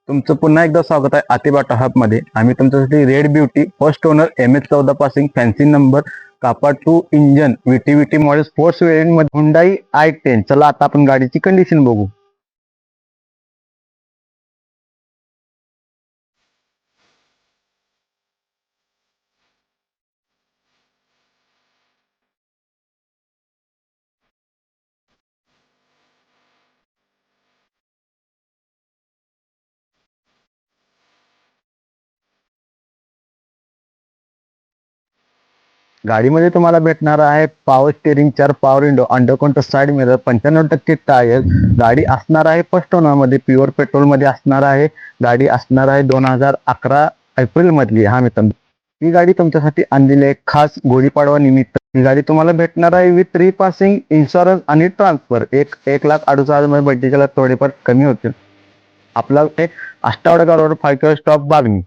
तुमचं पुन्हा एकदा स्वागत आहे आतिबाटा हब मध्ये. आम्ही तुमच्यासाठी red beauty first owner MS14 passing fancy number कापा 2 engine VT model sports variant मध्ये हुंडाई i10. चला आता आपण गाडीची कंडिशन बघू. गाडीमध्ये तुम्हाला भेटणार आहे power steering, 4 power window, under counter side mirror, 95% tyre. गाडी असणार आहे फर्स्ट ओनर मध्ये, प्युअर पेट्रोल मध्ये असणार आहे. गाडी असणार आहे 2011 एप्रिल मधली. हा मित्रांनो, ही गाडी तुमच्यासाठी आणलेली आहे खास गुढीपाडवा निमित्त. ही गाडी तुम्हाला भेटणार आहे विथ रिपासिंग, इन्शुरन्स आणि ट्रान्सफर. 1,68,000 मध्ये बड्डेला थोडेफार कमी होतील. आपला ते आष्टावडे रोड 5 स्टॉप बागणी.